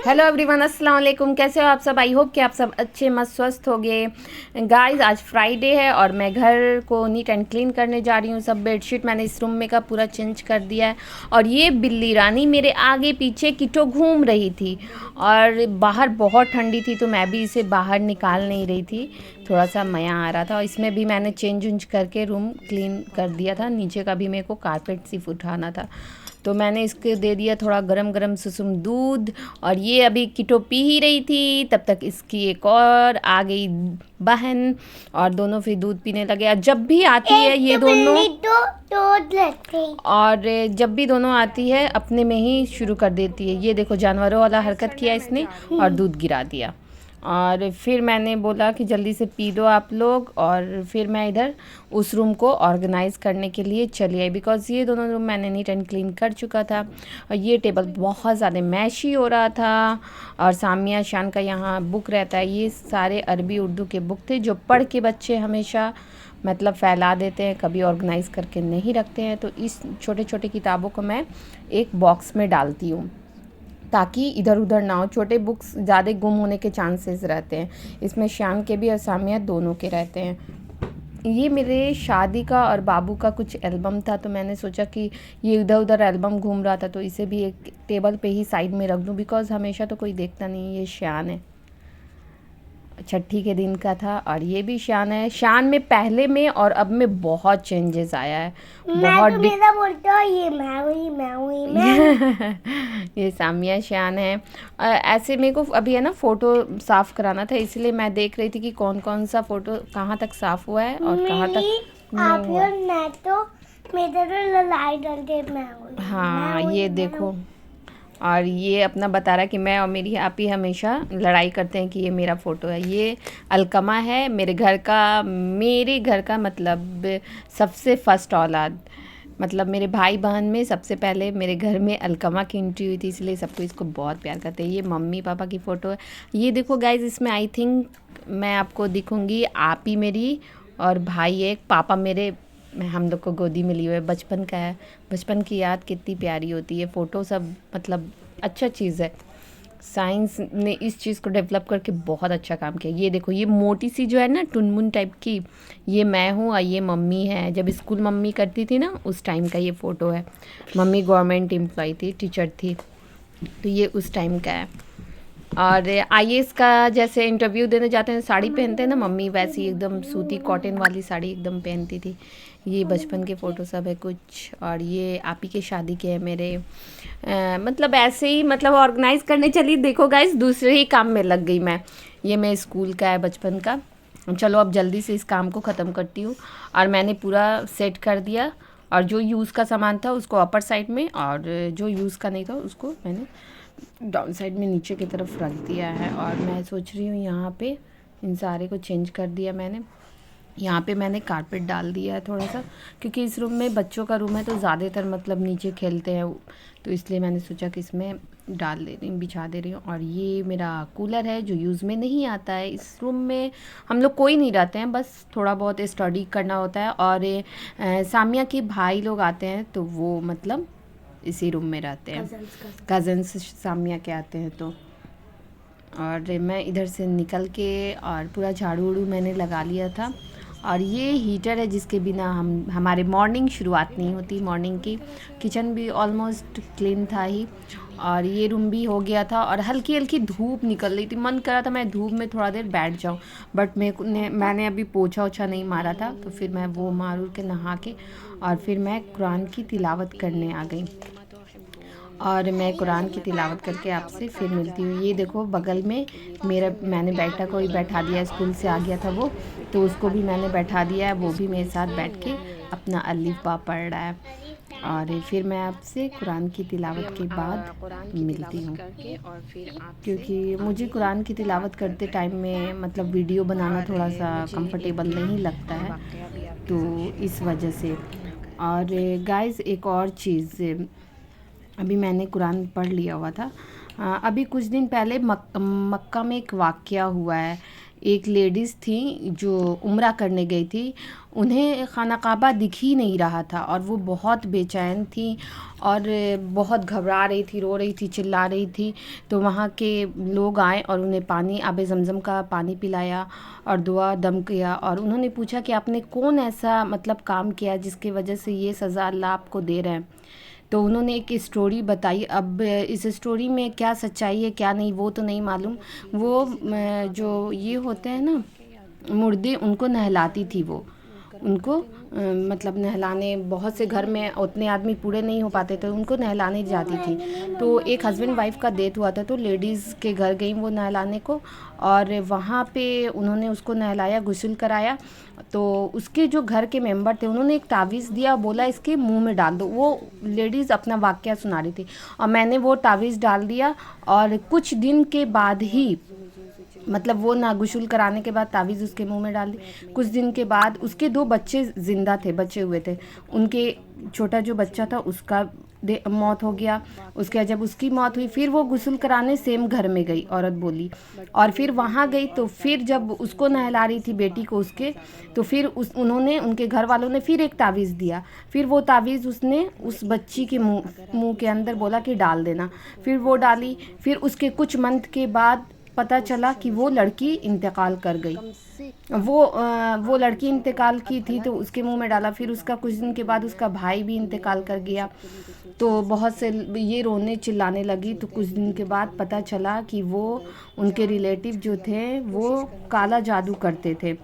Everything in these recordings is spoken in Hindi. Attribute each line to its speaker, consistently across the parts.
Speaker 1: हेलो एवरीवन, अस्सलाम वालेकुम। कैसे हो आप सब? आई होप कि आप सब अच्छे मस्त स्वस्थ हो गए। गाइस, आज फ्राइडे है और मैं घर को नीट एंड क्लीन करने जा रही हूँ। सब बेडशीट मैंने इस रूम में का पूरा चेंज कर दिया है। और ये बिल्ली रानी मेरे आगे पीछे किटो घूम रही थी और बाहर बहुत ठंडी थी तो मैं भी इसे बाहर निकाल नहीं रही थी। थोड़ा सा मया आ रहा था और इसमें भी मैंने चेंज उंज करके रूम क्लीन कर दिया था। नीचे का भी मेरे को कारपेट सिर्फ उठाना था तो मैंने इसके दे दिया थोड़ा गरम गरम सुसुम दूध। और ये अभी किटो पी ही रही थी, तब तक इसकी एक और आ गई बहन और दोनों फिर दूध पीने लगे। और जब भी आती है ये दोनों और जब भी दोनों आती है अपने में ही शुरू कर देती है। ये देखो जानवरों वाला हरकत किया इसने और दूध गिरा दिया। और फिर मैंने बोला कि जल्दी से पी दो आप लोग। और फिर मैं इधर उस रूम को ऑर्गेनाइज़ करने के लिए चली आई बिकॉज़ ये दोनों रूम मैंने नीट एंड क्लीन कर चुका था। और ये टेबल बहुत ज़्यादा मैशी हो रहा था। और सामिया शान का यहाँ बुक रहता है, ये सारे अरबी उर्दू के बुक थे जो पढ़ के बच्चे हमेशा मतलब फैला देते हैं, कभी ऑर्गेनाइज़ करके नहीं रखते हैं। तो इस छोटे छोटे किताबों को मैं एक बॉक्स में डालती हूँ ताकि इधर उधर ना हो। छोटे बुक्स ज़्यादा गुम होने के चांसेस रहते हैं। इसमें श्याम के भी और सामिया दोनों के रहते हैं। ये मेरे शादी का और बाबू का कुछ एल्बम था तो मैंने सोचा कि ये इधर उधर एल्बम घूम रहा था तो इसे भी एक टेबल पे ही साइड में रख दूं बिकॉज़ हमेशा तो कोई देखता नहीं। ये शान है, छठी के दिन का था। और ये भी शान है। शान में पहले में और अब में बहुत चेंजेस आया है। बहुत
Speaker 2: मेरा बोलता है ये मैं
Speaker 1: ये सामिया शान है। ऐसे मेरे को अभी है ना फ़ोटो साफ़ कराना था, इसलिए मैं देख रही थी कि कौन कौन सा फ़ोटो कहाँ तक साफ़ हुआ है और कहाँ तक
Speaker 2: आप
Speaker 1: नहीं हुआ।
Speaker 2: मैं तो मेरे तो लड़ाई डलते
Speaker 1: हाँ ये देखो। और ये अपना बता रहा है कि मैं और मेरी आपी हमेशा लड़ाई करते हैं कि ये मेरा फ़ोटो है। ये अलकमा है मेरे घर का मतलब सबसे फर्स्ट औलाद। मतलब मेरे भाई बहन में सबसे पहले मेरे घर में अलकमा की एंट्री हुई थी, इसलिए सबको इसको बहुत प्यार करते हैं। ये मम्मी पापा की फ़ोटो है। ये देखो गाइज, इसमें आई थिंक मैं आपको दिखूँगी आपी मेरी और भाई एक पापा मेरे, हम लोग को गोदी में लिए हुए। बचपन का है, बचपन की याद कितनी प्यारी होती है। फ़ोटो सब मतलब अच्छा चीज़ है। साइंस ने इस चीज़ को डेवलप करके बहुत अच्छा काम किया। ये देखो, ये मोटी सी जो है ना टुनमुन टाइप की, ये मैं हूँ और ये मम्मी है। जब स्कूल मम्मी करती थी ना उस टाइम का ये फ़ोटो है। मम्मी गवर्नमेंट एम्प्लॉय थी, टीचर थी, तो ये उस टाइम का है। और आईएएस का जैसे इंटरव्यू देने जाते हैं साड़ी पहनते हैं ना मम्मी, वैसी एकदम सूती कॉटन वाली साड़ी एकदम पहनती थी। ये बचपन के फ़ोटो सब है कुछ। और ये आप ही के शादी के हैं मेरे। मतलब ऐसे ही मतलब ऑर्गेनाइज़ करने चली। देखो गाइस, दूसरे ही काम में लग गई मैं। ये मैं स्कूल का है बचपन का। चलो अब जल्दी से इस काम को ख़त्म करती हूँ। और मैंने पूरा सेट कर दिया और जो यूज़ का सामान था उसको अपर साइड में और जो यूज़ का नहीं था उसको मैंने डाउन साइड में नीचे की तरफ रख दिया है। और मैं सोच रही हूँ यहाँ पे इन सारे को चेंज कर दिया मैंने। यहाँ पे मैंने कारपेट डाल दिया है थोड़ा सा, क्योंकि इस रूम में बच्चों का रूम है तो ज़्यादातर मतलब नीचे खेलते हैं, तो इसलिए मैंने सोचा कि इसमें डाल दे रही हूँ, बिछा दे रही हूँ। और ये मेरा कूलर है जो यूज़ में नहीं आता है। इस रूम में हम लोग कोई नहीं रहते हैं, बस थोड़ा बहुत स्टडी करना होता है। और सामिया के भाई लोग आते हैं तो वो मतलब इसी रूम में रहते हैं। कज़न्स सामिया के आते हैं तो। और मैं इधर से निकल के और पूरा झाड़ू उड़ू मैंने लगा लिया था। और ये हीटर है जिसके बिना हमारे मॉर्निंग शुरुआत नहीं होती मॉर्निंग की। किचन भी ऑलमोस्ट क्लीन था ही और ये रूम भी हो गया था। और हल्की हल्की धूप निकल रही थी, मन कर रहा था मैं धूप में थोड़ा देर बैठ जाऊं, बट मैंने अभी पोछा ओछा नहीं मारा था तो फिर मैं वो मार उड़ के नहा के और फिर मैं कुरान की तिलावत करने आ गई। और मैं कुरान की तिलावत करके आपसे फिर मिलती हूँ। ये देखो बगल में मैंने बेटा को ही बैठा दिया, स्कूल से आ गया था वो, तो उसको भी मैंने बैठा दिया है। वो भी मेरे साथ बैठ के अपना अलिफ बा पढ़ रहा है। और फिर मैं आपसे कुरान की तिलावत के बाद मिलती हूँ, क्योंकि मुझे कुरान की तिलावत करते टाइम में मतलब वीडियो बनाना थोड़ा सा कंफर्टेबल नहीं लगता है, तो इस वजह से। और गाइस एक और चीज़, अभी मैंने कुरान पढ़ लिया हुआ था। अभी कुछ दिन पहले मक्का में एक वाक़या हुआ है। एक लेडीज़ थी जो उम्रा करने गई थी, उन्हें खाना काबा दिख ही नहीं रहा था और वो बहुत बेचैन थी और बहुत घबरा रही थी, रो रही थी, चिल्ला रही थी। तो वहाँ के लोग आए और उन्हें पानी आबे ज़मज़म का पानी पिलाया और दुआ दम किया और उन्होंने पूछा कि आपने कौन ऐसा मतलब काम किया जिसकी वजह से ये सज़ा अल्लाह आपको दे रहे हैं। तो उन्होंने एक स्टोरी बताई। अब इस स्टोरी में क्या सच्चाई है क्या नहीं वो तो नहीं मालूम। वो जो ये होते हैं ना मुर्दे, उनको नहलाती थी वो, उनको मतलब नहलाने, बहुत से घर में उतने आदमी पूरे नहीं हो पाते थे, उनको नहलाने जाती थी। तो एक हस्बैंड वाइफ का डेथ हुआ था तो लेडीज़ के घर गई वो नहलाने को और वहाँ पे उन्होंने उसको नहलाया, गुस्ल कराया। तो उसके जो घर के मेंबर थे उन्होंने एक तावीज़ दिया, बोला इसके मुंह में डाल दो। वो लेडीज़ अपना वाक़या सुना रही थी और मैंने वो तावीज़ डाल दिया और कुछ दिन के बाद ही, मतलब वो ना गुस्ल कराने के बाद तावीज़ उसके मुंह में डाल दी। कुछ दिन के बाद उसके 2 बच्चे ज़िंदा थे, बचे हुए थे। उनके छोटा जो बच्चा था उसका मौत हो गया। उसके बाद जब उसकी मौत हुई फिर वो गुस्ल कराने सेम घर में गई, औरत बोली, और फिर वहाँ गई तो फिर जब उसको नहला रही थी बेटी को उसके, तो फिर उन्होंने, उनके घर वालों ने फिर एक तावीज़ दिया। फिर वो तावीज़ उसने उस बच्ची के मुँह के अंदर बोला कि डाल देना। फिर वो डाली। फिर उसके कुछ मंथ के बाद पता चला कि वो लड़की इंतकाल कर गई। वो लड़की इंतकाल की थी तो उसके मुंह में डाला। फिर उसका कुछ दिन के बाद उसका भाई भी इंतकाल कर गया। तो बहुत से ये रोने चिल्लाने लगी। तो कुछ दिन के बाद पता चला कि वो, उनके रिलेटिव जो थे वो काला जादू करते थे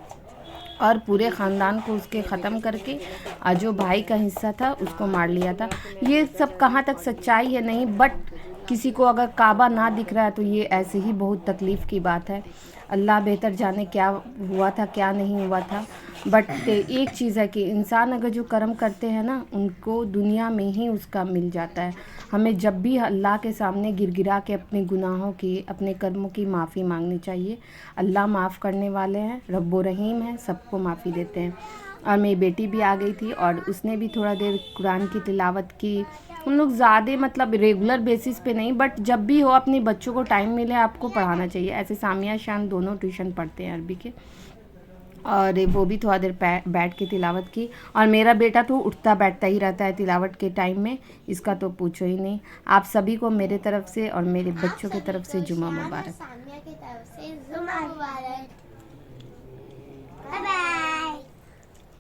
Speaker 1: और पूरे ख़ानदान को उसके ख़त्म करके जो भाई का हिस्सा था उसको मार लिया था। ये सब कहाँ तक सच्चाई है नहीं, बट किसी को अगर काबा ना दिख रहा है तो ये ऐसे ही बहुत तकलीफ़ की बात है। अल्लाह बेहतर जाने क्या हुआ था क्या नहीं हुआ था। बट एक चीज़ है कि इंसान अगर जो कर्म करते हैं ना उनको दुनिया में ही उसका मिल जाता है। हमें जब भी अल्लाह के सामने गिड़गिड़ा के अपने गुनाहों की, अपने कर्मों की माफ़ी मांगनी चाहिए। अल्लाह माफ़ करने वाले हैं, रब्बो रहीम है, सबको माफ़ी देते हैं। और मेरी बेटी भी आ गई थी और उसने भी थोड़ा देर कुरान की तिलावत की। हम लोग ज़्यादा मतलब रेगुलर बेसिस पे नहीं, बट जब भी हो अपने बच्चों को टाइम मिले आपको पढ़ाना चाहिए। ऐसे सामिया शान दोनों ट्यूशन पढ़ते हैं अरबी के, और वो भी थोड़ा देर बैठ के तिलावत की। और मेरा बेटा तो उठता बैठता ही रहता है तिलावत के टाइम में, इसका तो पूछो ही नहीं। आप सभी को मेरे तरफ से और मेरे बच्चों की तरफ से जुमा मुबारक।
Speaker 2: सानिया की तरफ से जुमा मुबारक। Bye bye.